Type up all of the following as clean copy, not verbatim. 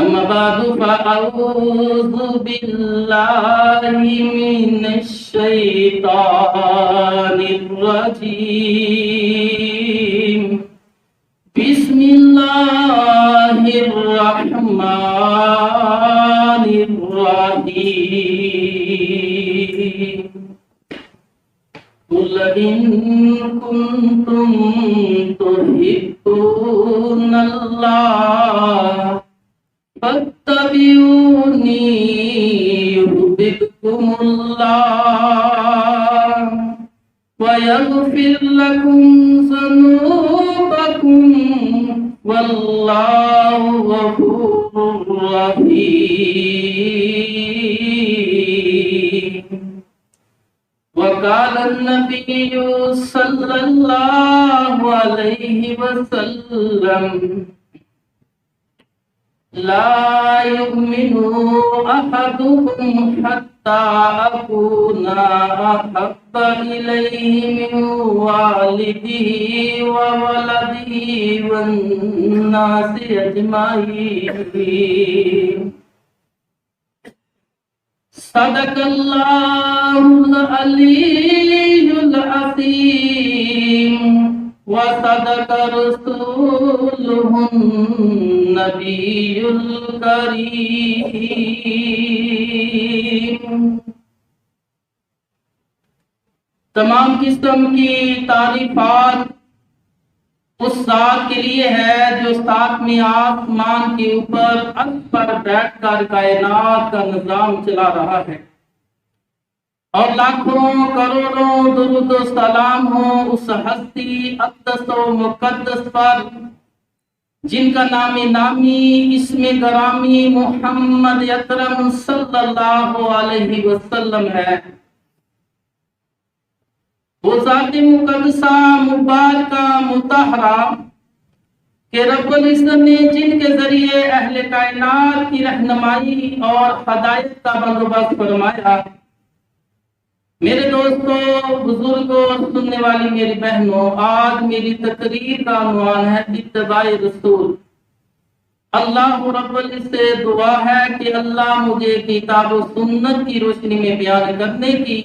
أما بعد فأعوذ بالله من الشيطان الرجيم بسم الله الرحمن الرحيم قل إن كنتم تحبون الله فاتبعوني يحببكم الله ويغفر لكم ذنوبكم والله غفور رحيم. وقال النبي صلى الله عليه وسلم لا يؤمن أحدكم حتى أكون أحب إليه من والده وولده والناس أجمعين. صدق الله العلي العظيم وصدق رسوله النبي الكريم. تمام قسم کی تعریفات اس ذات کے لیے ہے جو ساتویں آسمان کے اوپر عرش پر بیٹھ کر کائنات کا نظام چلا رہا ہے، اور لاکھوں کروڑوں درود و سلام ہو اس ہستی اقدس و مقدس پر جن کا نامی اسم گرامی محمد اکرم صلی اللہ علیہ وسلم ہے. وہ ذات مقدسہ مبارکہ مطہرہ کہ رب العزت نے جن کے ذریعے اہل کائنات کی رہنمائی اور ہدایت کا بندوبست فرمایا. میرے دوستوں، بزرگوں اور سننے والی میری بہنوں، آج میری تقریر کا عنوان ہے اتباع رسول. اللہ رب العزت سے دعا ہے کہ اللہ مجھے کتاب و سنت کی روشنی میں بیان کرنے کی،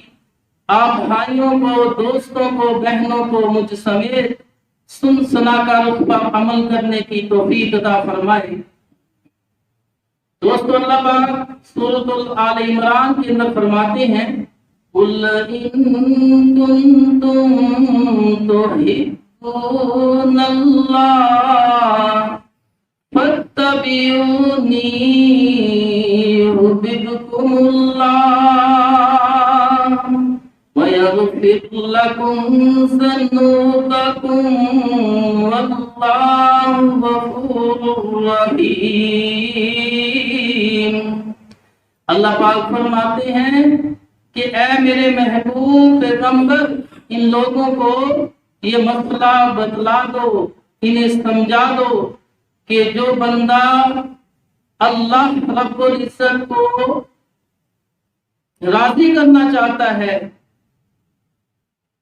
آپ بھائیوں کو، دوستوں کو، بہنوں کو مجھ سمیت سن سنا کر اس پر عمل کرنے کی توفیق عطا فرمائے. دوستوں، اللہ پاک سورۃ آل عمران کے اندر فرماتے ہیں قُلْ إِن كُنتُمْ تُحِبُّونَ اللَّهَ فَاتَّبِعُونِي يُحْبِبْكُمُ اللَّهُ وَيَغْفِرْ لَكُمْ ذُنُوبَكُمْ وَاللَّهُ غَفُورٌ رَحِيمٌ. اللہ پاک فرماتے ہیں کہ اے میرے محبوب پیغمبر، ان لوگوں کو یہ مسئلہ بتلا دو، انہیں سمجھا دو کہ جو بندہ اللہ رب العزت کو راضی کرنا چاہتا ہے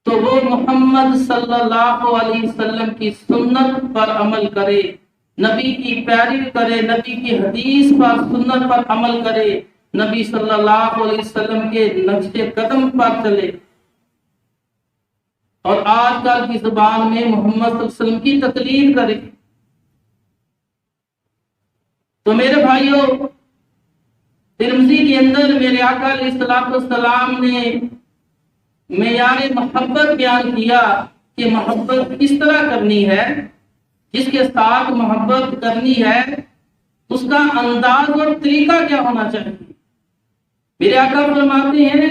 تو وہ محمد صلی اللہ علیہ وسلم کی سنت پر عمل کرے، نبی کی پیروی کرے، نبی کی حدیث پر سنت پر عمل کرے، نبی صلی اللہ علیہ وسلم کے نقش قدم پر چلے، اور آج کل کی زبان میں محمد صلی اللہ علیہ وسلم کی تقلید کرے. تو میرے بھائیوں، ترمذی کے اندر میرے آقا علیہ السلام نے معیار محبت بیان کیا کہ محبت کس طرح کرنی ہے، جس کے ساتھ محبت کرنی ہے اس کا انداز اور طریقہ کیا ہونا چاہیے. میرے آقا فرماتے ہیں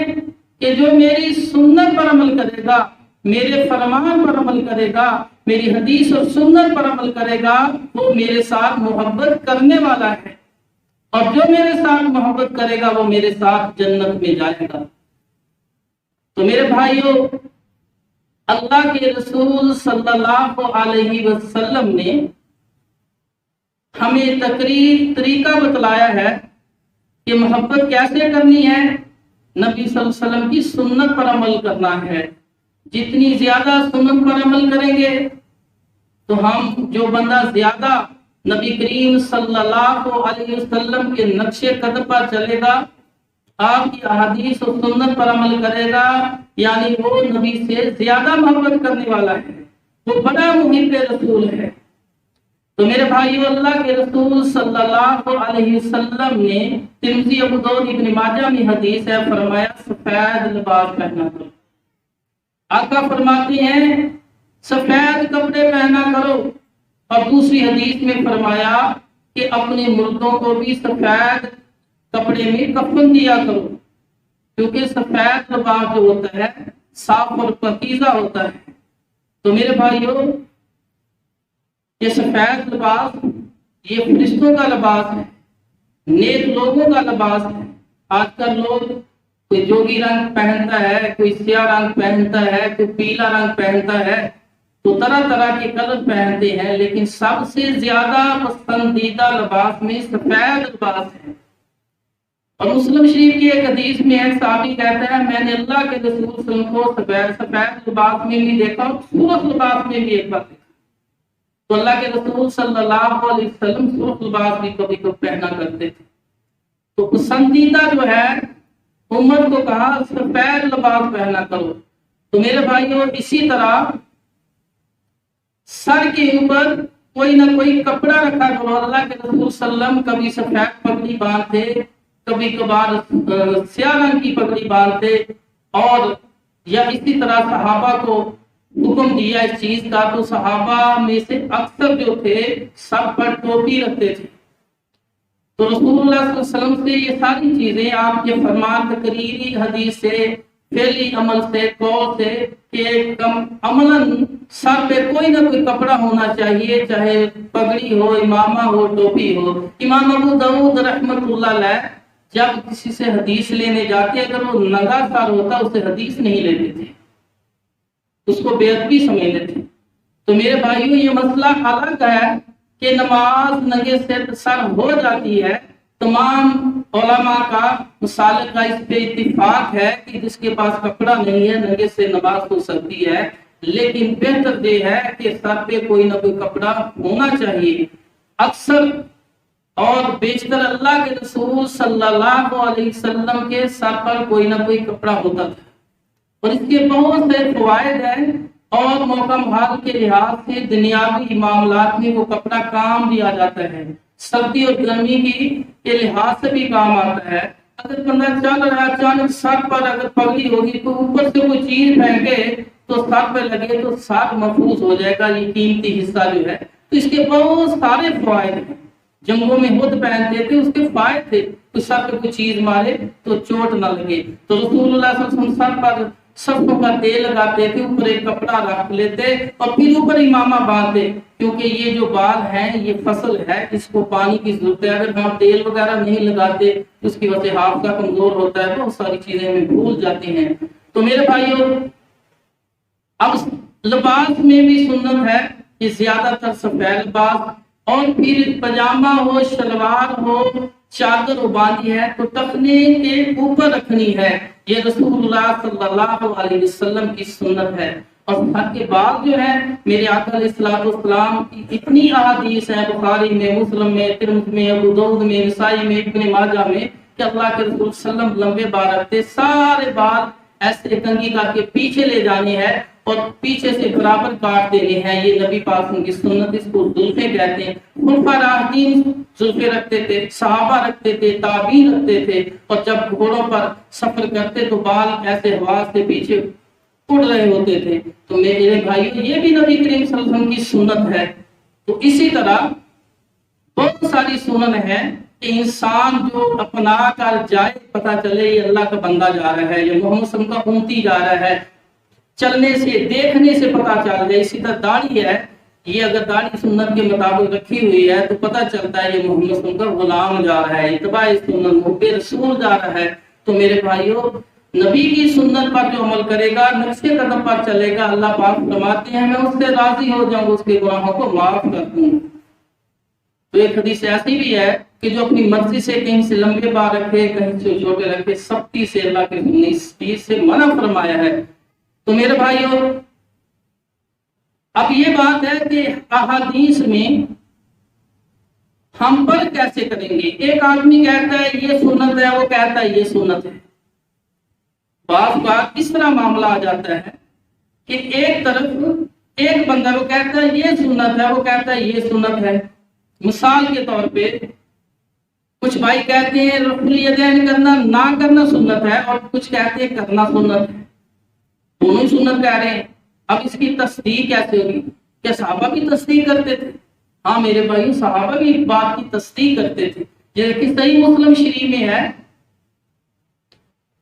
کہ جو میری سنت پر عمل کرے گا، میرے فرمان پر عمل کرے گا، میری حدیث اور سنت پر عمل کرے گا، وہ میرے ساتھ محبت کرنے والا ہے، اور جو میرے ساتھ محبت کرے گا وہ میرے ساتھ جنت میں جائے گا. تو میرے بھائیوں، اللہ کے رسول صلی اللہ علیہ وسلم نے ہمیں طریقہ بتلایا ہے کہ محبت کیسے کرنی ہے. نبی صلی اللہ علیہ وسلم کی سنت پر عمل کرنا ہے. جتنی زیادہ سنت پر عمل کریں گے تو ہم جو بندہ زیادہ نبی کریم صلی اللہ علیہ وسلم کے نقش قدم پر چلے گا، آپ کی احادیث و سنت پر عمل کرے گا، یعنی وہ نبی سے زیادہ محبت کرنے والا ہے، وہ بڑا محب رسول ہے۔ تو میرے بھائیو، اللہ کے رسول صلی اللہ علیہ وسلم نے ترمذی، ابو داؤد، ابن ماجہ میں حدیث ہے، فرمایا سفید لباس پہنا کرو۔ آقا فرماتے ہیں سفید کپڑے پہنا کرو، اور دوسری حدیث میں فرمایا کہ اپنے مردوں کو بھی سفید کپڑے میں کفن دیا کرو، کیونکہ سفید لباس جو ہوتا ہے صاف اور پاکیزہ ہوتا ہے۔ تو میرے بھائیو، یہ سفید لباس یہ فرشتوں کا لباس ہے، نیک لوگوں کا لباس ہے۔ آج کل لوگ کوئی جوگی رنگ پہنتا ہے، کوئی سیاہ رنگ پہنتا ہے، کوئی پیلا رنگ پہنتا ہے، تو طرح طرح کے کلر پہنتے ہیں، لیکن سب سے زیادہ پسندیدہ لباس میں سفید لباس ہے۔ اور مسلم شریف کی ایک حدیث میں ہے، صحابی کہتا ہے میں نے اللہ کے رسول صلی اللہ علیہ وسلم کو سفید لباس میں بھی دیکھا اور سرخ لباس میں بھی ایک بار دیکھا۔ تو اللہ کے رسول صلی اللہ علیہ وسلم سرخ لباس بھی کبھی کبھی پہنا کرتے تھے۔ تو پسندیدہ جو ہے امت کو کہا سفید لباس پہنا کرو۔ تو میرے بھائیوں، اسی طرح سر کے اوپر کوئی نہ کوئی کپڑا رکھا کرو۔ اللہ کے رسول صلی اللہ علیہ وسلم کبھی سفید پگڑی باندھتے، کبھی کبھار سیاہ رنگ کی پگڑی باندھتے، اور یا اسی طرح صحابہ کو حکم دیا اس چیز کا، تو صحابہ میں سے اکثر جو تھے سب پر ٹوپی رکھتے تھے۔ تو رسول اللہ صلی اللہ علیہ وسلم سے یہ ساری چیزیں آپ کے فرمان تقریری حدیث سے، فعلی عمل سے، قول سے، کہ عملاً سر پہ کوئی نہ کوئی کپڑا ہونا چاہیے، چاہے پگڑی ہو، امامہ ہو، ٹوپی ہو۔ امام ابو داؤد رحمۃ اللہ علیہ جب کسی سے حدیث لینے جاتے، اگر وہ ننگا سر ہوتا اسے حدیث نہیں لیتے تھے، اس کو بے ادبی سمجھتے تھے۔ تو میرے بھائیوں، یہ مسئلہ الگ ہے کہ نماز ننگے سر ہو جاتی ہے۔ تمام علماء کا مسالک کا اس پہ اتفاق ہے کہ جس کے پاس کپڑا نہیں ہے ننگے سے نماز ہو سکتی ہے، لیکن بہتر یہ ہے کہ سر پہ کوئی نہ کوئی کپڑا ہونا چاہیے۔ اکثر اور بیشتر اللہ کے رسول صلی اللہ علیہ وسلم کے سر پر کوئی نہ کوئی کپڑا ہوتا تھا، اور اس کے بہت سے فوائد ہیں، اور موقع محال کے لحاظ سے دنیاوی معاملات میں وہ کپڑا کام بھی آ جاتا ہے، سردی اور گرمی کے لحاظ سے بھی کام آتا ہے۔ اگر بندہ چل رہا ہے، اچانک سر پر اگر پگڑی ہوگی تو اوپر سے کوئی چیز پھینکے تو سر پہ لگے تو سر محفوظ ہو جائے گا، یہ قیمتی حصہ جو ہے۔ تو اس کے بہت سارے فوائد ہیں۔ جنگوں میں خود پہنتے تھے، اس کے فائدے تھے، تو سر پہ کوئی چیز مارے تو چوٹ نہ لگے۔ تو رسول اللہ صلی اللہ علیہ وسلم سر پر سرسوں کا تیل لگاتے تھے، اوپر ایک کپڑا رکھ لیتے اور پھر اوپر امامہ باندھتے، کیونکہ یہ جو بال ہیں یہ فصل ہے، اس کو پانی کی ضرورت ہے۔ اگر ہم تیل وغیرہ نہیں لگاتے اس کی وجہ سے حافظہ کمزور ہوتا ہے، بہت ساری چیزیں ہمیں بھول جاتے ہیں۔ تو میرے بھائیوں، اب لباس میں بھی سنت ہے کہ زیادہ تر سفید لباس، اور پھر پاجامہ ہو، شلوار ہو، چادر باندھی ہے تو ٹخنے کے اوپر رکھنی ہے، یہ رسول اللہ صلی اللہ علیہ وسلم کی سنت ہے۔ اور سر کے بال جو ہے میرے آقا علیہ الصلوۃ والسلام کی اتنی احادیث ہیں، بخاری میں، مسلم میں، ترمذی میں، ابو داؤد میں، نسائی میں، ابن ماجہ میں، کہ اللہ کے رسول صلی اللہ علیہ وسلم لمبے بال رکھتے، سارے بال ایسے کنگھی کر کے پیچھے لے جانے ہیں اور پیچھے سے برابر کاٹ دینے ہیں، یہ نبی پاک کی سنت، اس کو زلفیں کہتے ہیں۔ خلفاء راشدین زلفیں رکھتے تھے، صحابہ رکھتے تھے، تابعین رکھتے تھے، اور جب گھوڑوں پر سفر کرتے تو بال ایسے ہوا سے پیچھے اڑ رہے ہوتے تھے۔ تو میرے بھائیوں، یہ بھی نبی کریم صلی اللہ علیہ وسلم کی سنت ہے۔ تو اسی طرح بہت ساری سنن ہے کہ انسان جو اپنا کر جائے، پتہ چلے یہ اللہ کا بندہ جا رہا ہے، یہ محمد صلی اللہ علیہ وسلم کا امتی جا رہا ہے، چلنے سے، دیکھنے سے پتہ چل جائے۔ اسی طرح داڑھی ہے، یہ اگر داڑھی سنت کے مطابق رکھی ہوئی ہے تو پتہ چلتا ہے یہ محمد صلی اللہ علیہ وسلم کا غلام جا رہا ہے، اتباع سنت، محب رسول جا رہا ہے۔ تو میرے بھائیوں، نبی کی سنت پر جو عمل کرے گا، نقش قدم پر چلے گا، اللہ پاک فرماتے ہیں میں اس سے راضی ہو جاؤں گا، اس کے گناہوں کو معاف کر دوں۔ تو ایک حدیث ایسی بھی ہے کہ جو اپنی مرضی سے کہیں سے لمبے بال رکھے، کہیں سے چھوٹے رکھے، سختی سے اللہ کے اس چیز سے منع فرمایا ہے۔ تو میرے بھائیوں، اب یہ بات ہے کہ احادیث میں ہم پر کیسے کریں گے؟ ایک آدمی کہتا ہے یہ سنت ہے، وہ کہتا ہے یہ سنت ہے۔ بعض بات اس طرح معاملہ آ جاتا ہے کہ ایک طرف ایک بندہ وہ کہتا ہے یہ سنت ہے، وہ کہتا ہے یہ سنت ہے۔ مثال کے طور پہ کچھ بھائی کہتے ہیں رفع الیدین کرنا نہ کرنا سنت ہے، اور کچھ کہتے ہیں کرنا سنت ہے۔ دونوں ہی سنت کہہ رہے ہیں۔ اب اس کی تصدیق کیسے ہوگی؟ کیا صحابہ بھی تصدیق کرتے تھے؟ ہاں میرے بھائی، صحابہ بھی اس بات کی تصدیق کرتے تھے۔ جیسے کہ صحیح مسلم شریف میں ہے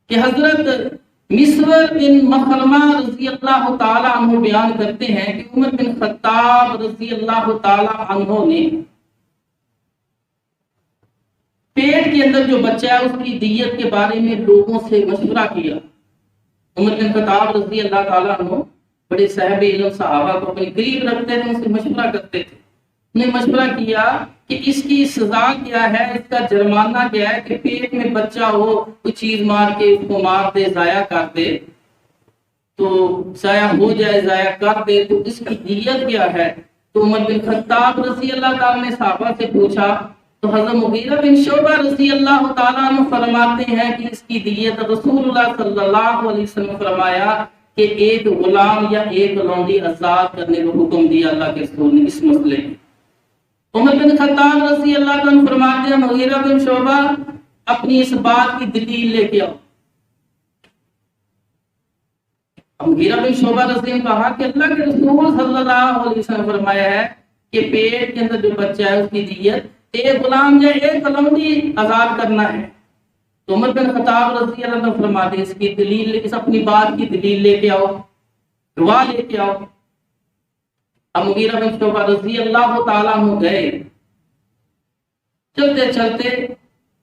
کہ حضرت مسور بن مخرمہ رضی اللہ تعالی عنہ بیان کرتے ہیں کہ عمر بن خطاب رضی اللہ تعالی عنہ نے پیٹ کے اندر جو بچہ ہے اس کی دیت کے بارے میں لوگوں سے مشورہ کیا۔ عمر بن خطاب رضی اللہ تعالیٰ عنہ بڑے صاحب علم صحابہ کو اپنے قریب رکھتے تھے، ان سے مشورہ کرتے تھے۔ انہوں نے مشورہ کیا کہ اس کی سزا کیا ہے، اس کا جرمانہ کیا ہے کہ پیٹ میں بچہ ہو کوئی چیز مار کے اس کو مار دے، ضائع کر دے، تو ضائع ہو جائے، ضائع کر دے تو اس کی دیت کیا ہے؟ تو عمر بن خطاب رضی اللہ تعالیٰ نے صحابہ سے پوچھا، تو حضرت مغیرہ بن شعبہ رضی اللہ تعالیٰ عنہ فرماتے ہیں کہ اس کی دیت رسول اللہ صلی اللہ علیہ وسلم فرمایا کہ ایک غلام یا ایک لونڈی آزاد کرنے کا حکم دیا اللہ کے رسول نے اس مسئلے میں۔ عمر بن خطاب رضی اللہ عنہ فرماتے ہیں مغیرہ بن شعبہ اپنی اس بات کی دلیل لے کے آؤ۔ مغیرہ بن شعبہ رضی اللہ عنہ کہا کہ اللہ کے رسول صلی اللہ علیہ وسلم فرمایا ہے کہ پیٹ کے اندر جو بچہ ہے اس کی دیت ایک غلام یا ایک لونڈی آزاد کرنا ہے۔ تو عمر بن خطاب رضی اللہ عنہ فرماتے ہیں اس کی دلیل، اس اپنی بات کی دلیل لے کے آؤ، گواہ لے کے آؤ۔ اب مغیرہ بن شعبہ رضی اللہ تعالیٰ عنہ گئے، چلتے چلتے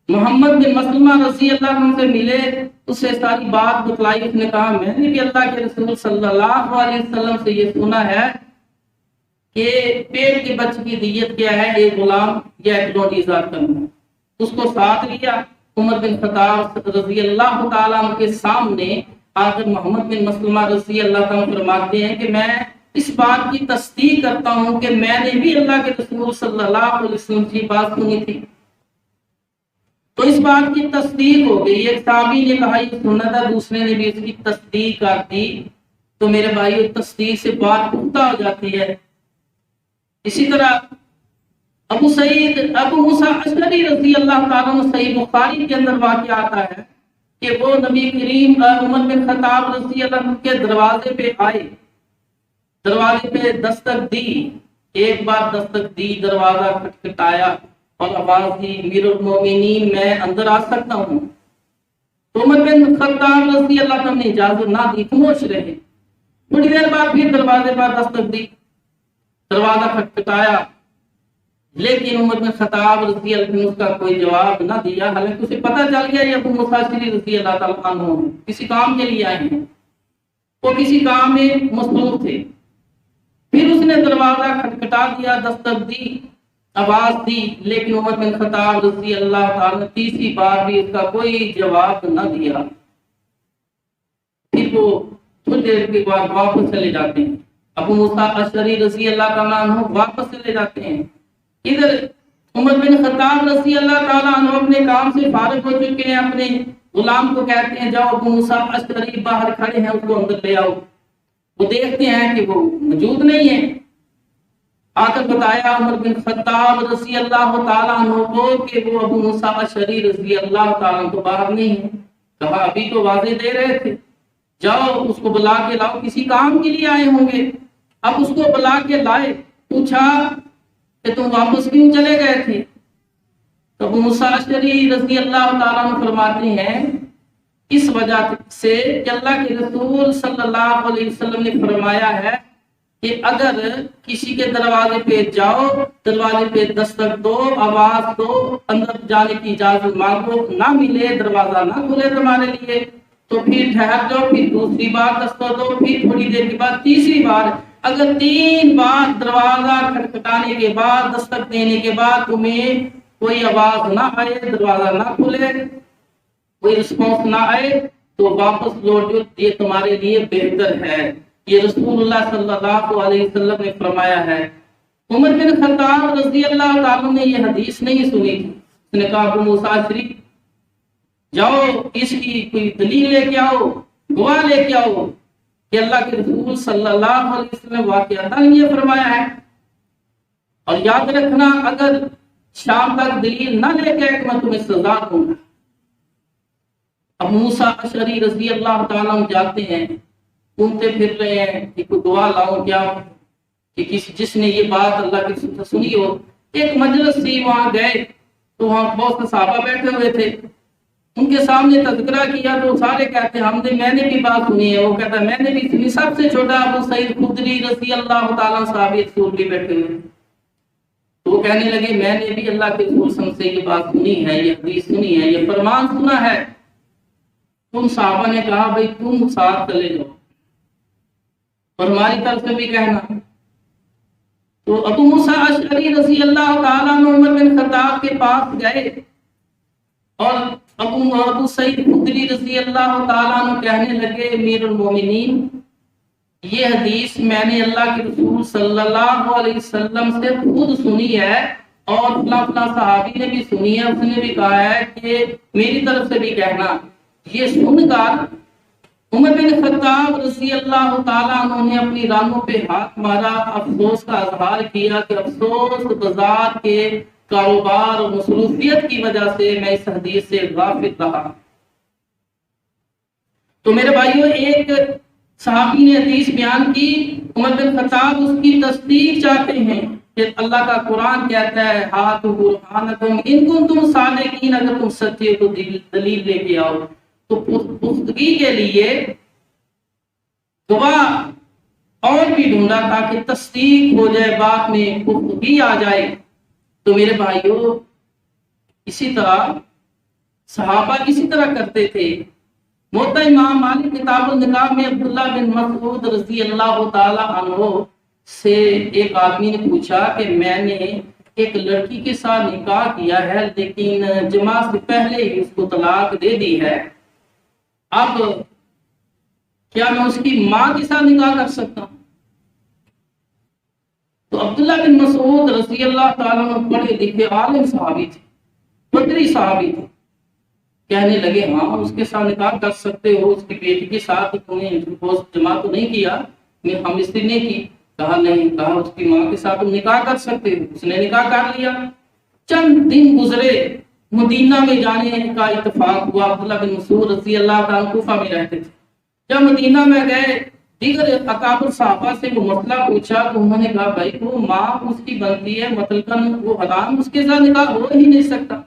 محمد بن مسلمہ رضی اللہ عنہ سے ملے، اس سے ساری بات بتلائی۔ اس نے کہا میں نے بھی اللہ کے رسول صلی اللہ علیہ وسلم سے یہ سنا ہے کہ پیٹ کے بچے کی دیت کیا ہے، ایک غلام یا ایک لونڈی آزاد کرنا۔ اس کو ساتھ لیا۔ عمر بن خطاب رضی اللہ تعالیٰ عنہ کے سامنے آخر محمد بن مسلمہ رضی اللہ عنہ فرماتے ہیں کہ میں اس بات کی تصدیق کرتا ہوں کہ میں نے بھی اللہ کے رسول صلی اللہ علیہ وسلم کی بات سنی تھی۔ تو اس بات کی تصدیق ہو گئی۔ ایک صحابی نے کہا یہ سنت ہے، دوسرے نے بھی اس کی تصدیق کر دی، تو میرے بھائی تصدیق سے بات پختہ ہو جاتی ہے۔ اسی طرح ابو موسیٰ اشعری رضی اللہ تعالیٰ عنہ صحیح بخاری کے اندر واقع آتا ہے کہ وہ نبی کریم عمر بن خطاب رضی اللہ عنہ کے دروازے پہ آئے، دروازے پہ دستک دی، ایک بار دستک دی، دروازہ کھٹکھٹایا اور آواز دی امیر المومنین میں اندر آ سکتا ہوں؟ تو عمر بن خطاب رضی اللہ عنہ نے اجازت نہ دی، خاموش رہے۔ تھوڑی دیر بعد پھر دروازے پر دستک دی، دروازہ کھٹکھٹایا، لیکن عمر بن خطاب رضی اللہ عنہ اس کا کوئی جواب نہ دیا، حالانکہ اسے پتہ چل گیا یہ ابو موسیٰ اشعری رضی اللہ تعالیٰ عنہ کسی کام کے لیے آئے ہیں، وہ کسی کام میں مصروف تھے۔ پھر اس نے دروازہ کھٹکھٹا دیا، دستک دی، آواز دی، لیکن عمر بن خطاب رضی اللہ تعالیٰ نے تیسری بار بھی اس کا کوئی جواب نہ دیا۔ پھر وہ تھوڑی دیر کے بعد واپس چلے جاتے ہیں۔ ابو موسیٰ اشعری رضی اللہ تعالیٰ عنہ واپس چلے جاتے ہیں۔ ادھر عمر بن خطاب رضی اللہ تعالیٰ عنہ اپنے کام سے فارغ ہو چکے ہیں، اپنے غلام کو کہتے ہیں جاؤ ابو موسیٰ اشعری باہر کھڑے ہیں، اس کو اندر لے آؤ۔ وہ دیکھتے ہیں کہ وہ موجود نہیں ہے۔ آ کر بتایا عمر بن خطاب رضی اللہ تعالیٰ عنہ کو کہ وہ ابو موسیٰ اشعری رضی اللہ تعالیٰ عنہ تو باہر نہیں ہے۔ کہا ابھی تو واضح دے رہے تھے، جاؤ اس کو بلا کے لاؤ، کسی کام کے لیے آئے ہوں گے۔ اب اس کو بلا کے لائے، پوچھا کہ تم واپس کیوں چلے گئے تھے؟ تو ابو موسیٰ اشعری رضی اللہ تعالیٰ عنہ فرماتے ہیں اس وجہ سے کہ اللہ کے رسول صلی اللہ علیہ وسلم نے فرمایا ہے کہ اگر کسی کے دروازے پہ جاؤ، دروازے پہ دستک دو، آواز دو، اندر جانے کی اجازت مانگو، نہ ملے، دروازہ نہ کھلے تمہارے لیے، تو پھر ٹھہر جاؤ، پھر دوسری بار دستک دو، پھر تھوڑی دیر کے بعد تیسری بار۔ اگر 3 بار دروازہ کھٹکھٹانے کے بعد، دستک دینے کے بعد تمہیں کوئی آواز نہ آئے، دروازہ نہ کھلے، کوئی رسپانس نہ آئے، تو واپس لوٹ جاؤ، یہ تمہارے لیے بہتر ہے۔ یہ رسول اللہ صلی اللہ علیہ وسلم نے فرمایا ہے۔ عمر بن خطاب رضی اللہ تعالیٰ نے یہ حدیث نہیں سنی تھی. اس نے کہا ابو موسیٰ اشعری جاؤ اس کی کوئی دلیل لے کے آؤ، گواہ لے کے آؤ کہ اللہ کے رسول صلی اللہ علیہ وسلم واقعتاً یہ فرمایا ہے. اور یاد رکھنا اگر شام تک دلیل نہ لے کے کہ میں تمہیں سزا دوں گا. اب موسیٰ اشعری رضی اللہ تعالیٰ عنہ جاتے ہیں، گھومتے پھر رہے ہیں کہ کوئی گواہ لاؤ کیا کہ جس نے یہ بات اللہ کی سنی ہو. ایک مجلس تھی، وہاں گئے تو وہاں بہت سے صحابہ بیٹھے ہوئے تھے. ان کے سامنے تذکرہ کیا تو سارے کہتے ہیں میں نے بھی بات سنی ہے. وہ کہتا ہے میں نے بھی سنی. سب سے چھوٹا ابو سعید خدری رضی اللہ تعالیٰ صحابی رسول بھی بیٹھے ہوئے. تو وہ کہنے لگے میں نے بھی اللہ کے رسول صلی اللہ علیہ وسلم سے یہ بات سنی ہے، یہ حدیث سنی ہے، یہ فرمان سنا ہے. تم صحابہ نے کہا بھائی تم ساتھ چلے جاؤ اور ہماری طرف سے بھی کہنا. تو ابو موسیٰ اشعری رضی اللہ تعالیٰ عنہ عمر بن خطاب کے پاس گئے اور ابو سعید خدری رضی اللہ تعالیٰ عنہ کہنے لگے امیر المومنین یہ حدیث میں نے اللہ کے رسول صلی اللہ علیہ وسلم سے خود سنی ہے اور فلاں فلاں صحابی نے بھی سنی ہے، اس نے بھی کہا ہے کہ میری طرف سے بھی کہنا. یہ سن کر عمر بن خطاب رضی اللہ تعالیٰ عنہ نے اپنی رانوں پہ ہاتھ مارا، افسوس کا اظہار کیا کہ افسوس بازار کے کاروبار اور مصروفیت کی وجہ سے میں اس حدیث سے غافل رہا. تو میرے بھائیوں ایک صحابی نے حدیث بیان کی، عمر بن خطاب اس کی تصدیق چاہتے ہیں کہ اللہ کا قرآن کہتا ہے ہاتھ برہانکم ان کنتم صادقین، اگر تم سچے تو دلیل لے کے آؤ. تو پختگی کے لیے گواہ اور بھی ڈھونڈا تاکہ تصدیق ہو جائے، بات میں پختگی آ جائے. تو میرے بھائیوں اسی طرح صحابہ اسی طرح کرتے تھے. موطا امام مالک کتاب النکاح میں عبداللہ بن مسعود رضی اللہ تعالی عنہ سے ایک آدمی نے پوچھا کہ میں نے ایک لڑکی کے ساتھ نکاح کیا ہے لیکن جماع سے پہلے ہی اس کو طلاق دے دی ہے، اب کیا میں اس کی ماں کے ساتھ نکاح کر سکتا ہوں؟ تو عبداللہ بن مسعود رضی اللہ تعالیٰ عنہ پڑھے لکھے عالم صحابی تھے، بدری صحابی تھے. کہنے لگے ہاں اس کے ساتھ نکاح کر سکتے ہو، اس کی بیٹی کے ساتھ تم نے جماع تو نہیں کیا، ہم اس نے کی. کہا نہیں. کہا اس کی ماں کے ساتھ تم نکاح کر سکتے ہو. اس نے نکاح کر لیا. چند دن گزرے، مدینہ میں جانے کا اتفاق ہوا. عبداللہ بن مسعود رضی اللہ تعالیٰ کوفہ میں رہتے تھے. جب مدینہ میں گئے دیگر اکابر صحابہ سے وہ مسئلہ پوچھا تو انہوں نے کہا بھائی وہ ماں اس کی بنتی ہے، مطلب وہ حرام، اس کے ساتھ نکاح ہو ہی نہیں سکتا.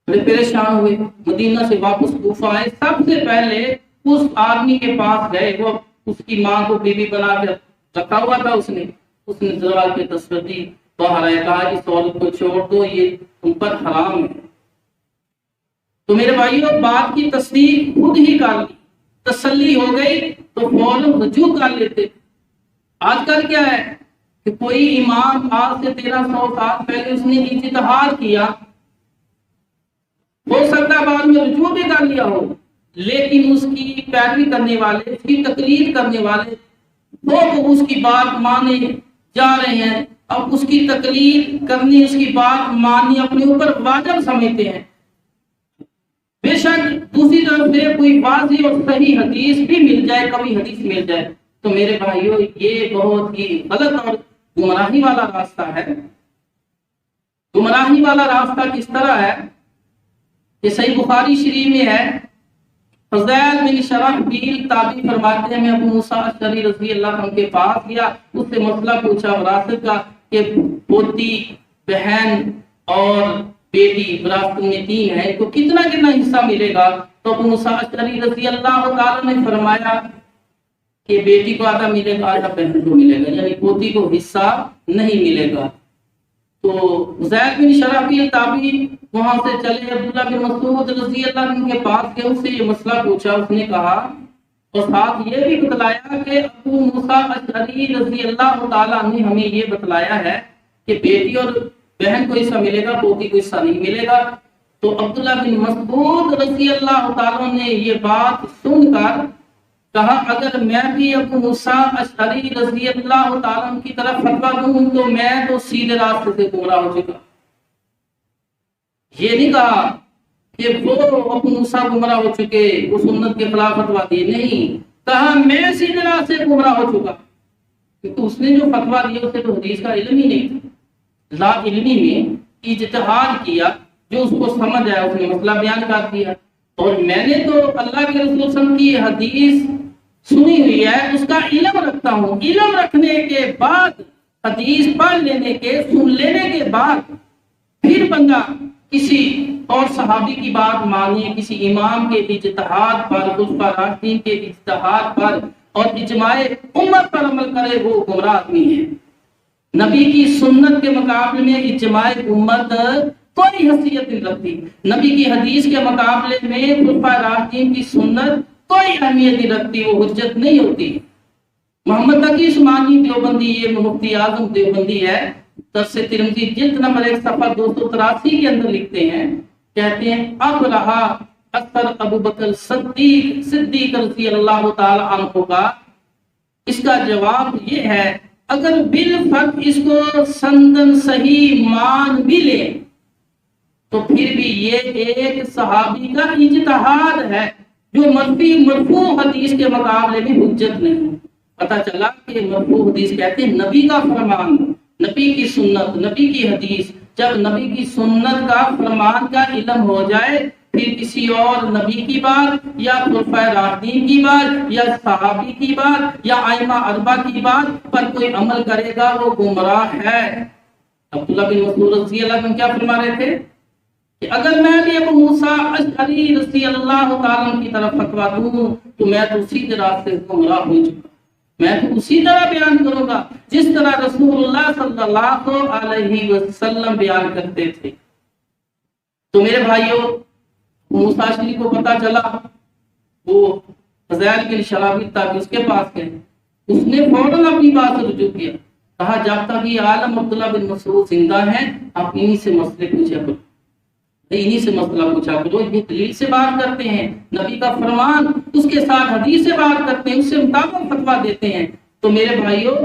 بڑے پریشان ہوئے، مدینہ سے واپس کوفہ آئے. سب سے پہلے اس آدمی کے پاس گئے، وہ اس کی ماں کو بیوی بنا کے رکھا ہوا تھا. اس نے ذرا کے تصویری باہر آیا، کہا اس عورت کو چھوڑ دو، یہ تم پر حرام ہے. تو میرے بھائیوں بات کی تصدیق خود ہی کر لی، تسلی ہو گئی تو فوراً رجوع کر لیتے. آج کل کیا ہے کہ کوئی امام آج سے 1300 سال پہلے اس نے اجتہاد کیا، ہو سکتا ہے بعد میں رجوع بھی کر لیا ہو، لیکن اس کی پیروی کرنے والے، اس کی تقلید کرنے والے وہ اس کی بات مانے جا رہے ہیں. اب اس کی تقلید کرنی، اس کی بات ماننی اپنے اوپر واجب سمجھتے ہیں. بے شک دوسری طرف سے کوئی واضح اور صحیح حدیث بھی مل جائے، کبھی حدیث مل جائے تو میرے بھائیوں یہ بہت ہی غلط اور گمراہی والا راستہ ہے. گمراہی والا راستہ کس طرح ہے؟ یہ صحیح بخاری شریف میں ہے. فضیل بن شرحبیل تابعی فرماتے ہیں میں ابو موسیٰ اشعری رضی اللہ عنہ کے پاس گیا، اس سے مسئلہ پوچھا وراثت کا کہ پوتی، بہن اور بیٹی وراثت میں 3 ہیں، تو کتنا حصہ ملے گا؟ تو ابو موسیٰ اشعری رضی اللہ تعالی نے فرمایا کہ بیٹی کو آدھا ملے گا، آدھا بہن کو ملے گا، یعنی پوتی کو حصہ نہیں ملے گا. تو زید بن شرحبیل تابعی وہاں سے چلے عبداللہ بن مسعود رضی اللہ عنہ کے پاس گئے، اس سے یہ مسئلہ پوچھا. اس نے کہا اور ساتھ یہ بھی بتلایا کہ ابو موسیٰ اشعری رضی اللہ تعالیٰ نے ہمیں یہ بتلایا ہے کہ بیٹی اور بہن کو حصہ ملے گا، پوتی کو حصہ نہیں ملے گا. تو عبداللہ بن مسعود رضی اللہ تعالیٰ نے یہ بات سن کر کہا اگر میں بھی ابو موسیٰ اشعری رضی اللہ تعالیٰ عنہ کی طرف فتویٰ دوں تو میں تو سیدھے راستے سے گمراہ ہو چکا. یہ نہیں کہا کہ وہ ابو موسیٰ گمراہ ہو چکے، وہ سنت کے خلاف فتویٰ دی، نہیں کہا میں سیدھے راستے سے گمراہ ہو چکا. کیونکہ اس نے جو فتویٰ دیا اسے تو حدیث کا علم ہی نہیں تھا، لا علمی میں اجتہاد کیا، جو اس کو سمجھ آیا اس نے مسئلہ بیان کر دیا. اور میں نے تو اللہ کے رسول صلی اللہ علیہ وسلم کی حدیث سنی ہوئی ہے، اس کا علم رکھتا ہوں. علم رکھنے کے بعد، حدیث پڑھ لینے کے، سن لینے کے بعد پھر بندہ کسی اور صحابی کی بات مانے، کسی امام کے اجتہاد پر، خلفاء راشدین کے اجتہاد پر اور اجماع امت پر عمل کرے، وہ گمراہ آدمی ہے. نبی کی سنت کے مقابلے میں اجماع امت کوئی حیثیت نہیں رکھتی. نبی کی حدیث کے مقابلے میں خلفاء راشدین کی سنت کوئی اہمیت نہیں رکھتی، وہ حجت نہیں ہوتی. محمد تقی عثمانی دیوبندی، یہ مفتی اعظم دیوبندی ہے، درس ترمذی جلد نمبر 1 صفحہ 283 کے اندر لکھتے ہیں، کہتے ہیں اب رہا اثر ابو بکر صدیق رضی اللہ تعالی عنہ کا. اس کا جواب یہ ہے اگر بالفرض اس کو سندن صحیح مان بھی لے تو پھر بھی یہ ایک صحابی کا اجتہاد ہے جو مرفوع حدیث کے مقابلے میں حجت نہیں. پتہ چلا کہ مرفوع حدیث کہتے ہیں نبی کا فرمان، نبی کی سنت، نبی کی حدیث. جب نبی کی سنت کا فرمان کا علم ہو جائے پھر کسی اور نبی کی بات یا خلفاء راشدین کی بات یا صحابی کی بات یا ائمہ اربعہ کی بات پر کوئی عمل کرے گا وہ گمراہ ہے. عبداللہ بن مسعود رضی اللہ عنہ کیا فرما رہے تھے کہ اگر میں بھی ابو موسیٰ اشعری رضی اللہ تعالیٰ عنہ کی طرف فتویٰ دوں تو میں تو سیدھے راستے سے گمراہ ہو چکا. میں تو اسی طرح بیان کروں گا جس طرح رسول اللہ صلی اللہ علیہ وسلم بیان کرتے تھے. تو میرے بھائیوں، موسیٰ اشعری کو پتا چلا، وہ فضائل بن شرابیل تابعی اس کے پاس گئے، اس نے فوراً اپنی بات سے رجوع کیا، کہا جب تک یہ عالم عبداللہ بن مسعود زندہ ہیں آپ انہی سے مسئلے پوچھا کرو، انہی سے مسئلہ پوچھا کرو. یہ دلیل سے بات کرتے ہیں، نبی کا فرمان اس کے ساتھ حدیث سے بات کرتے ہیں، اس سے مطابق فتویٰ دیتے ہیں. تو میرے بھائیوں،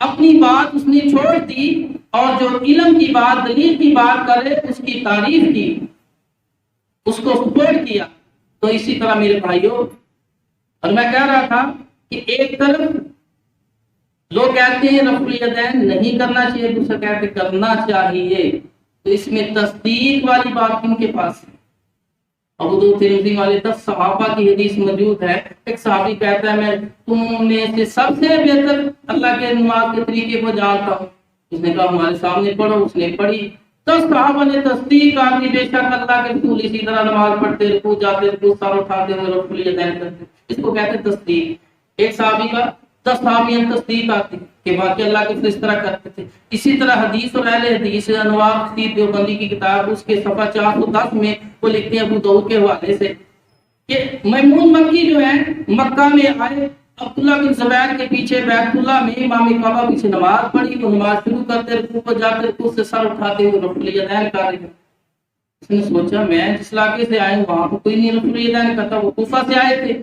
اپنی بات اس نے چھوڑ دی اور جو علم کی بات، دلیل کی بات کرے اس کی تعریف کی، اس کو سپورٹ کیا. تو اسی طرح میرے بھائیوں، اور میں کہہ رہا تھا کہ ایک طرف لوگ کہتے ہیں رفع الیدین نہیں کرنا چاہیے، دوسرے کہتے ہیں کرنا چاہیے. تو اس میں تصدیق والی بات کن کے پاس ہے؟ ابو داؤد ترمذی والے 10 صحابہ کی حدیث موجود ہے. ایک صحابی کہتا ہے میں تم میں سے سب سے بہتر اللہ کے نماز کے طریقے کو جانتا ہوں. اس نے کہا ہمارے سامنے پڑھو، اس نے پڑھی. 10 صحابہ نے تصدیق کی بے شک اللہ کے رسول اسی طرح نماز پڑھتے، رکوع جاتے، رکوع سر اٹھاتے ہوئے رفع الیدین کرتے. اس کو کہتے ہیں تصدیق. ایک صحابی کا 10 صحابی تصدیق آتی کہ واقعی اللہ کے رسول اس طرح کرتے تھے. اسی طرح حدیث اور اہل حدیث انوار خطیب دیوبندی کی کتاب اس کے صفحہ 410 میں وہ لکھتے ہیں ابو داؤد کے حوالے سے کہ میمون مکی جو ہے مکہ میں آئے، عبداللہ بن زبیر کے پیچھے بیت اللہ میں امام کعبہ پیچھے نماز پڑھی. وہ نماز شروع کرتے، رکوع پر جاتے، رکوع سے سر اٹھاتے ہوئے رفع الیدین کر رہے ہیں. اس نے سوچا میں جس علاقے سے آئے ہوں وہاں تو کوئی نہیں رفع الیدین کرتا. وہ کوفہ سے آئے تھے.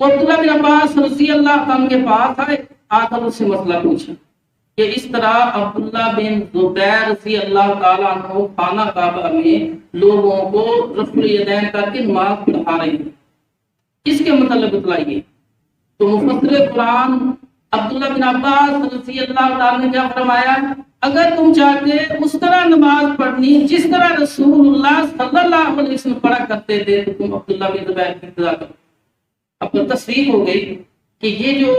وہ عبداللہ بن عباس رضی اللہ عنہ کے پاس آئے، آ کر اس سے مسئلہ پوچھا کہ اس طرح عبداللہ بن زبیر رضی اللہ تعالیٰ عنہ خانہ کعبہ میں لوگوں کو رفع الیدین کر کے نماز پڑھا رہے ہیں، اس کے متعلق بتلائیے. تو مفسر قرآن عبداللہ بن عباس رضی اللہ تعالیٰ نے کیا فرمایا، اگر تم چاہتے اس طرح نماز پڑھنی جس طرح رسول اللہ صلی اللہ علیہ وسلم پڑھا کرتے تھے تو تم عبداللہ بن زبیر کی ابتدا کرو. اب تو تصریح ہو گئی کہ یہ جو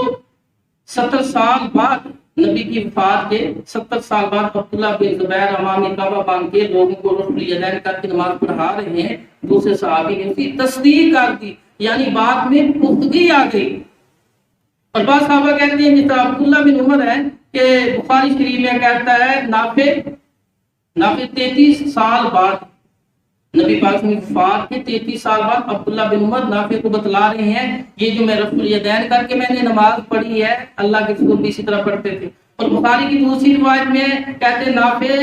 70 سال بعد نبی کی وفات کے 70 سال بعد عبداللہ بن زبیر امام کعبہ باندھ کے لوگوں کو رفع الیدین کر کے نماز پڑھا رہے ہیں، دوسرے صحابی نے اس کی تصدیق کر دی، یعنی بات میں پختگی آ گئی. اور بعض صحابہ کہتے ہیں جس طرح عبداللہ بن عمر ہے کہ بخاری شریف میں کہتا ہے نافع 33 سال بعد نبی پاک نے وفات کے 33 سال بعد عبداللہ بن عمر نافع کو بتلا رہے ہیں یہ جو میں رفع الیدین کر کے میں نے نماز پڑھی ہے اللہ کے رسول بھی اسی طرح پڑھتے تھے. اور بخاری کی دوسری روایت میں کہتے ہیں نافع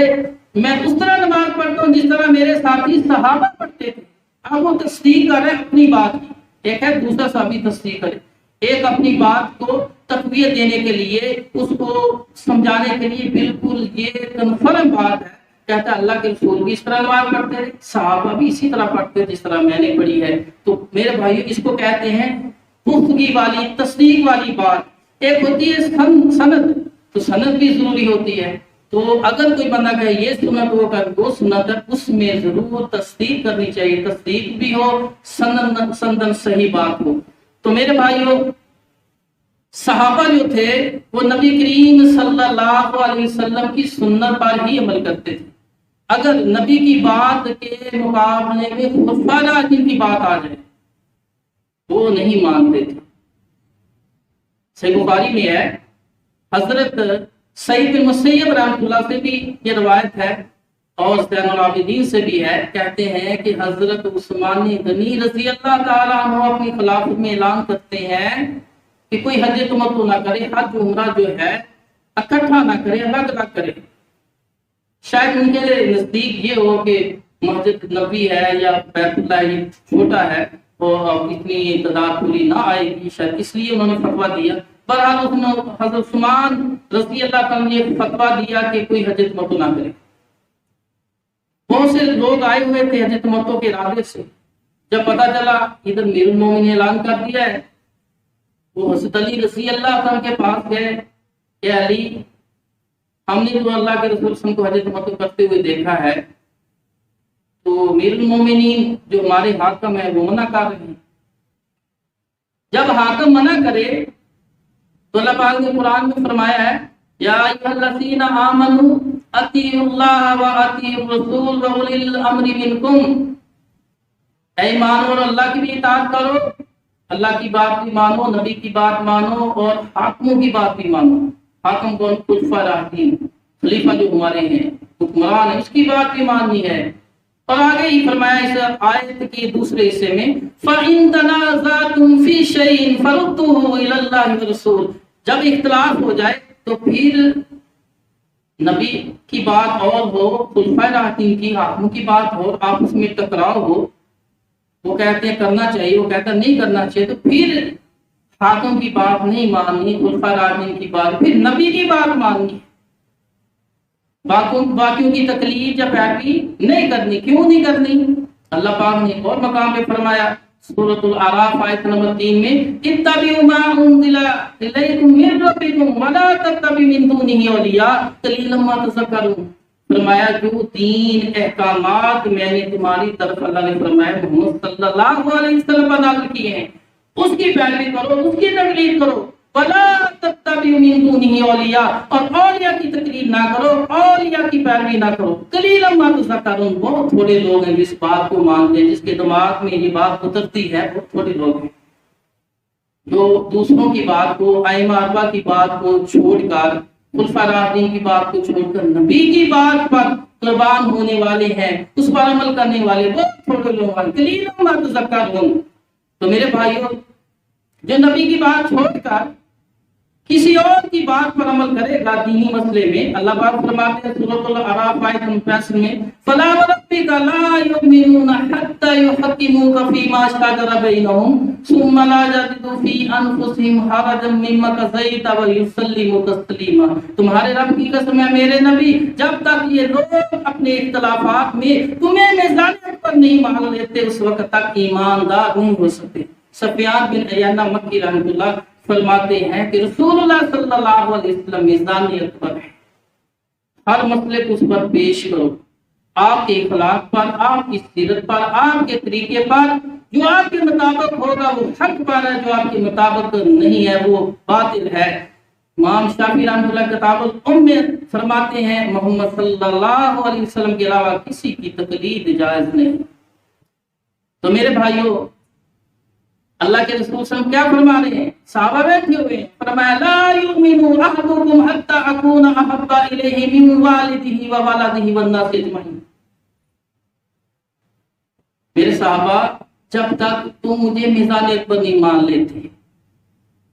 میں اس طرح نماز پڑھتا ہوں جس طرح میرے ساتھی صحابہ پڑھتے تھے. اب وہ تصدیق کر رہے ہیں اپنی بات کی، ایک ہے دوسرا صحابی تصدیق کرے. ایک اپنی بات کو تقویت دینے کے لیے، اس کو سمجھانے کے لیے بالکل یہ کنفرم بات ہے، کہتا ہے اللہ کے رسول بھی اس طرح نماز پڑھتے تھے، صحابہ بھی اسی طرح پڑھتے جس طرح میں نے پڑھی ہے۔ تو میرے بھائیو، اس کو کہتے ہیں پختگی والی، تصدیق والی بات۔ ایک ہوتی ہے سند، تو سند بھی ضروری ہوتی ہے۔ تو اگر کوئی بندہ کہے یہ سنت ہو کر وہ سنت ہے، اس میں ضرور تصدیق کرنی چاہیے، تصدیق بھی ہو، سندن صحیح بات ہو۔ تو میرے بھائیوں، صحابہ جو تھے وہ نبی کریم صلی اللہ علیہ وسلم کی سنت پر ہی عمل کرتے تھے۔ اگر نبی کی بات کے مقابلے میں خلفائے راشدین کی بات آ جائے وہ نہیں مانتے تھے۔ صحیح بخاری میں ہے، حضرت سعید بن مسیب رحمۃ اللہ سے بھی یہ روایت ہے اور زین العابدین سے بھی ہے، کہتے ہیں کہ حضرت عثمان غنی رضی اللہ تعالیٰ عنہ اپنی خلافت میں اعلان کرتے ہیں کہ کوئی حج تمتع نہ کرے، حج عمرہ جو ہے اکٹھا نہ کرے، الگ الگ کرے۔ شاید ان کے نزدیک یہ ہو کہ مسجد نبی ہے یا بیت اللہ یہ چھوٹا ہے اور اتنی تعداد پوری نہ آئے گی، شاید اس لیے انہوں نے فتویٰ دیا۔ بہرحال حضرت عثمان رضی اللہ عنہ نے فتویٰ دیا کہ کوئی حج تمتع نہ کرے۔ بہت سے لوگ آئے ہوئے تھے حج تمتع کے ارادے سے، جب پتہ چلا ادھر امیر المومنین نے اعلان کر دیا ہے، وہ حضرت علی رضی اللہ عنہ کے پاس گئے کہ علی، ہم نے تو اللہ کے رسول صلی اللہ علیہ وسلم کو حج تمتع کرتے ہوئے دیکھا ہے، تو امیر المومنین جو ہمارے حاکم ہے وہ منع کر رہے ہیں۔ جب حاکم منع کرے تو اللہ پاک نے قرآن میں فرمایا ہے، یا ایھا الذین آمنوا اطیعوا اللہ و اطیعوا الرسول و اولی الامر منکم، اے ایمان اور اللہ کی بھی اطاعت کرو، اللہ کی بات بھی مانو، نبی کی بات مانو اور حاکموں کی بات بھی مانو۔ حاکم کون؟ خلفائے راشدین، خلیفہ جو ہمارے ہیں، حکمران ہیں، اس کی بات بھی ماننی ہے۔ اور آگے ہی فرمایا اس آیت کے دوسرے حصے میں، فَإِن تَنَازَعْتُمْ فِي شَيْءٍ فَرُدُّوهُ إِلَى اللَّهِ وَالرَّسُولِ، جب اختلاف ہو جائے تو پھر نبی کی بات اور ہو، خلفائے راشدین کی، حاکموں کی بات ہو، آپس میں ٹکراؤ ہو، وہ کہتے ہیں کرنا چاہیے، وہ کہتا نہیں کرنا چاہیے، تو پھر حاکم کی بات نہیں ماننی، خلفائے راشدین کی بات، پھر نبی کی بات ماننی، باقیوں کی تکلیف یا پیروی نہیں کرنی۔ کیوں نہیں کرنی؟ اللہ پاک نے اور مقام پہ فرمایا، سورۃ الاعراف آیت نمبر 3 میں، اتبعوا ما انزل الیکم من ربکم ولا تتبعوا من دونہ اولیاء قلیلا ما تذکرون۔ فرمایا جو دین احکامات میں نے تمہاری طرف اللہ نے فرمایا محمد صلی اللہ علیہ وسلم پر نازل کیے ہیں، اس کی پیروی کرو، اس کی تقلید کرو، ولا تتبعوا من دونہ اولیاء، اور اولیاء کی تقلید نہ کرو، اولیاء کی پیروی نہ کرو، قلیلا ما تذکرون، بہت تھوڑے لوگ ہیں جس بات کو مانتے ہیں، جس کے دماغ میں یہ بات اترتی ہے، بہت تھوڑے لوگ ہیں جو دوسروں کی بات کو، ائمہ اربعہ کی بات کو چھوڑ کر، خلفائے راشدین کی بات کو چھوڑ کر نبی کی بات پر قربان ہونے والے ہیں، اس پر عمل کرنے والے بہت تھوڑے لوگ ہیں، قلیلا ما تذکرون۔ تو میرے بھائیوں، جو نبی کی بات چھوڑ کر کسی اور کی بات پر عمل کرے گا دینی مسئلے میں، اللہ پاک فرماتے ہیں سورۃ الاعراف آیت نمبر 65 میں، فلا وربک لا یؤمنون حتی یحکموک فیما شجر بینہم ثم لا یجدوا فی انفسہم حرجا مما قضیت ویسلموا تسلیما۔ تمہارے رب کی قسم ہے میرے نبی، جب تک یہ لوگ اپنے اختلافات میں تمہیں میزانیت پر نہیں مان لیتے، اس وقت تک ایماندار نہیں ہو سکتے۔ سفیان بن عیینہ مکی رحمۃ اللہ فرماتے ہیں کہ رسول اللہ صلی اللہ علیہ وسلم میزانیت پر ہے، ہر مسئلے کو اس پر پیش کرو، آپ کے اخلاق پر، آپ کی سیرت پر، آپ کے طریقے پر، جو آپ کے مطابق ہوگا وہ حق پر ہے، جو آپ کے مطابق نہیں ہے وہ باطل ہے۔ امام شافعی رحمۃ اللہ کتاب الام میں فرماتے ہیں محمد صلی اللہ علیہ وسلم کے علاوہ کسی کی تقلید جائز نہیں۔ تو میرے بھائیوں، اللہ کے رسول صلی اللہ علیہ وسلم کیا فرما رہے ہیں؟ صحابہ بیٹھے ہوئے ہیں، فرمایا لا یؤمن احدکم حتی اکون احب الیہ من والدہ وولدہ والناس اجمعین۔ میرے صحابہ، جب تک تم مجھے میزانیت پر نہیں مان لیتے،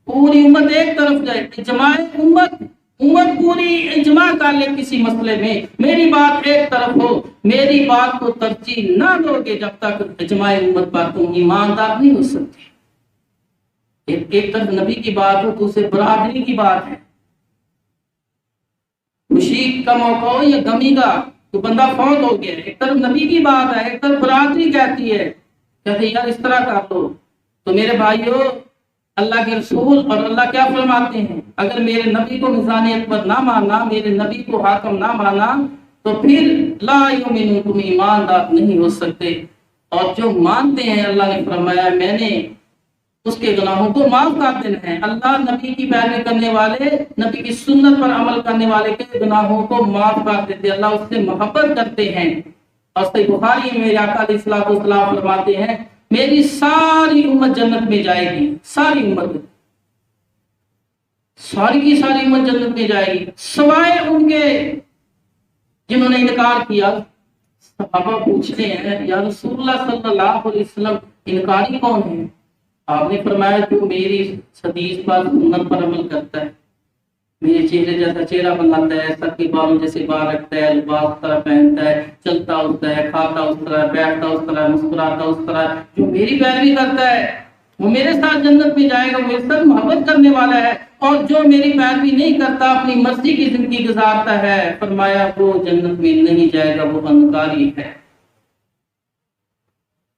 پوری امت ایک طرف جائے، اجماع امت پوری اجماع کر لے کسی مسئلے میں، میری بات ایک طرف ہو، میری بات کو ترجیح نہ دو گے، جب تک اجماع امت پر تم ایماندار نہیں ہو سکتے۔ ایک طرف نبی کی بات ہو، دوسرے برادری کی بات ہے، خوشی کا موقع ہو یا غمی کا، تو بندہ فوت ہو گیا، ایک طرف نبی کی بات ہے، ایک طرف برادری کہتی ہے کہتے یار اس طرح کر لو۔ تو میرے بھائیو، اللہ کے رسول اور اللہ کیا فرماتے ہیں، اگر میرے نبی کو میزان اکبر نہ مانا، میرے نبی کو حاکم نہ مانا، تو پھر لا یؤمنون، تم ایماندار نہیں ہو سکتے۔ اور جو مانتے ہیں، اللہ نے فرمایا میں نے اس کے گناہوں کو معاف کر دینا ہے۔ اللہ نبی کی پیروی کرنے والے، نبی کی سنت پر عمل کرنے والے کے گناہوں کو معاف کر دیتے، اللہ اس سے محبت کرتے ہیں۔ اور صحیح بخاری میں میرے آقا علیہ الصلوۃ والسلام فرماتے ہیں میری ساری امت جنت میں جائے گی، ساری امت، ساری کی ساری امت جنت میں جائے گی سوائے ان کے جنہوں نے انکار کیا۔ صحابہ پوچھتے ہیں یا رسول اللہ صلی اللہ علیہ وسلم انکاری کون ہے؟ آپ نے فرمایا جو میری حدیث پر سنت پر عمل کرتا ہے، میرے چہرے جیسا چہرہ بناتا ہے، سر کے بالوں جیسے بال رکھتا ہے، لباس اس طرح پہنتا ہے، چلتا اٹھتا ہے، کھاتا اس طرح، بیٹھتا اس طرح، مسکراتا اس طرح، جو میری پیروی کرتا ہے وہ میرے ساتھ جنت میں جائے گا، میرے ساتھ محبت کرنے والا ہے۔ اور جو میری پیروی نہیں کرتا، اپنی مرضی کی زندگی گزارتا ہے، فرمایا وہ جنت میں نہیں جائے گا، وہ انکاری ہے۔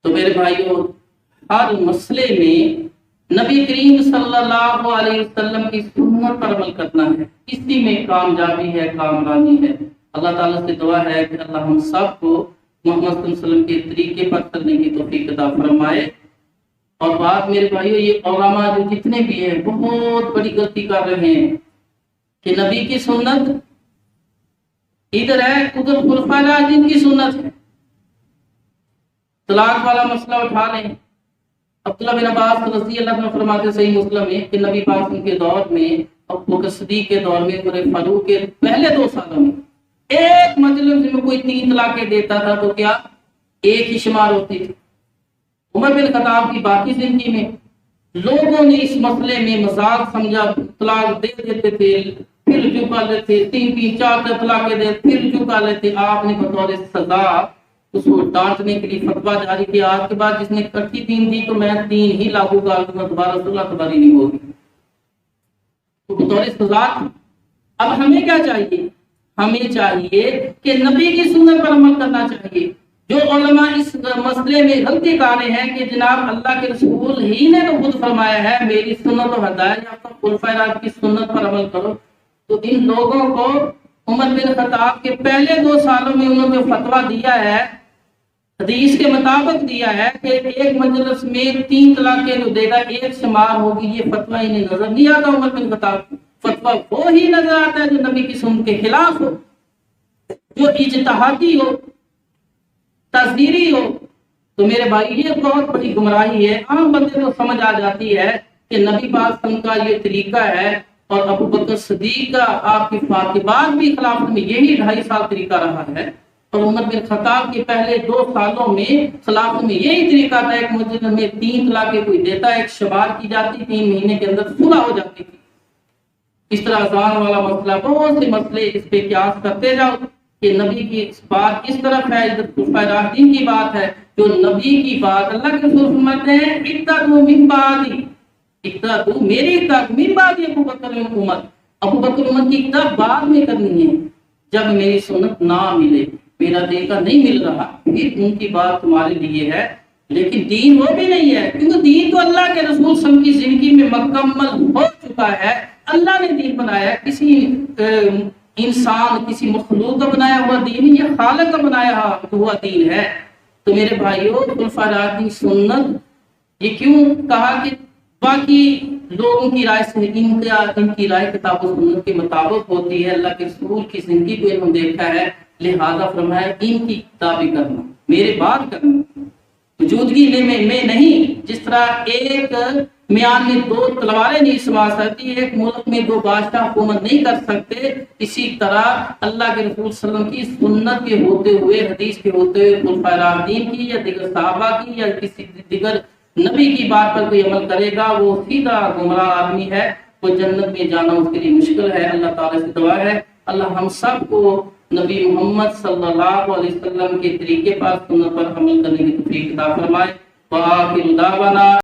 تو میرے بھائیوں، ہر مسئلے میں نبی کریم صلی اللہ علیہ وسلم کی سنت پر عمل کرنا ہے، اسی میں کامیابی ہے، کامرانی ہے۔ اللہ تعالیٰ سے دعا ہے کہ اللہ ہم سب کو محمد صلی اللہ علیہ وسلم کے طریقے پر چلنے کی توفیق عطا فرمائے۔ اور بات میرے بھائیوں، یہ علماء جو جتنے بھی ہیں بہت بڑی غلطی کر رہے ہیں کہ نبی کی سنت ادھر ہے، ادھر خلفائے راشدین کی سنت ہے۔ طلاق والا مسئلہ اٹھا لیں، عبداللہ بن عباس رضی اللہ عنہ فرماتے صحیح مسلم میں کہ نبی پاک کے دور میں، ابوبکر صدیق کے دور میں، عمر فاروق کے پہلے 2 سالوں میں ایک مجلس میں کوئی 3 طلاقیں دیتا تھا تو کیا ایک ہی شمار ہوتی تھی۔ عمر بن خطاب کی باقی زندگی میں لوگوں نے اس مسئلے میں مذاق سمجھا، طلاق دے دیتے تھے، پھر رجوع کر لیتے، 3 4 طلاقیں دے، پھر رجوع کر لیتے۔ آپ نے بطور سزا اس کو ڈانٹنے کے لیے فتویٰ جاری کیا، آج کے بعد جس نے اکٹھی 3 دی تو میں 3 ہی لاگو کر دوں گا، دوبارہ سلح تباری نہیں ہوگی، تو بطور سزا تھی۔ اب ہمیں کیا چاہیے؟ ہمیں چاہیے کہ نبی کی سنت پر عمل کرنا چاہیے۔ جو علماء اس مسئلے میں غلطی کر رہے ہیں کہ جناب اللہ کے رسول ہی نے تو خود فرمایا ہے میری سنت و ہدایت یافتہ خلفائے راشدین کی سنت پر عمل کرو، تو ان لوگوں کو عمر بن خطاب کے پہلے 2 سالوں میں انہوں نے فتویٰ دیا ہے، حدیث کے مطابق دیا ہے کہ ایک مجلس میں 3 طلاقیں جو دے گا ایک شمار ہوگی، یہ فتویٰ انہیں نظر نہیں آتا۔ عمر بن خطاب فتویٰ وہ ہی نظر آتا ہے جو نبی کی سنت کے خلاف ہو، جو اجتہادی ہو، تذہیری ہو۔ تو میرے بھائی یہ بہت بڑی گمراہی ہے۔ عام بندے کو سمجھ آ جاتی ہے کہ نبی پاک کا یہ طریقہ ہے، اور ابو بکر صدیق کا آپ کی وفات کے بعد بھی خلافت میں یہی 2.5 سال طریقہ رہا ہے، اور عمر بن خطاب کے پہلے 2 سالوں میں خلافت میں یہی طریقہ تھا۔ ایک مجلس میں 3 طلاقیں کوئی دیتا، ایک شمار کی جاتی، 3 مہینے کے اندر صلح ہو جاتی تھی۔ اس طرح اذان والا مسئلہ، بہت سے مسئلے اس پہ قیاس کرتے جاؤ کہ نبی کی بات کس طرف ہے، ادھر خلفائے راشدین کی بات ہے۔ جو نبی کی بات اللہ کے رسول فرماتے ہیں اقتدوا من بعدی، اقتدوا میری اقتداء من بعد ابو بکر عمر، ابو بکر عمر کی اقتداء بعد میں کرنی ہے، جب میری سنت نہ ملے، میرا طریقہ نہیں مل رہا، پھر ان کی بات تمہارے لیے ہے۔ لیکن دین وہ بھی نہیں ہے، کیونکہ دین تو اللہ کے رسول صلی اللہ علیہ وسلم کی زندگی میں مکمل ہو چکا ہے۔ اللہ نے دین بنایا، کسی انسان، کسی مخلوق کا بنایا ہوا دین، یہ خالق کا بنایا ہوا دین ہے۔ تو میرے بھائیوں، خلفائے راشدین سنت، یہ کیوں کہا کہ باقی لوگوں کی رائے سے ان کی رائے کتاب و سنت کے مطابق ہوتی ہے، اللہ کے رسول کی زندگی کو انہوں نے دیکھا ہے، لہذا فرمایا ان کی کتابیں کرنا، میرے بات کرنا، موجودگی میں نہیں۔ جس طرح ایک میان میں 2 تلواریں نہیں سما سکتی، ایک ملک میں 2 بادشاہ حکومت نہیں کر سکتے، اسی طرح اللہ کے رسول صلی اللہ علیہ وسلم کی سنت کے ہوتے ہوئے، حدیث کے ہوتے ہوئے خلفائے راشدین کی یا دیگر صحابہ کی یا کسی دیگر نبی کی بات پر کوئی عمل کرے گا وہ سیدھا گمراہ آدمی ہے، وہ جنت میں جانا اس کے لیے مشکل ہے۔ اللہ تعالیٰ سے دعا ہے اللہ ہم سب کو نبی محمد صلی اللہ علیہ وسلم کے طریقے پر، سنت پر عمل کرنے کی توفیق عطا فرمائے۔ وآخر دعوانا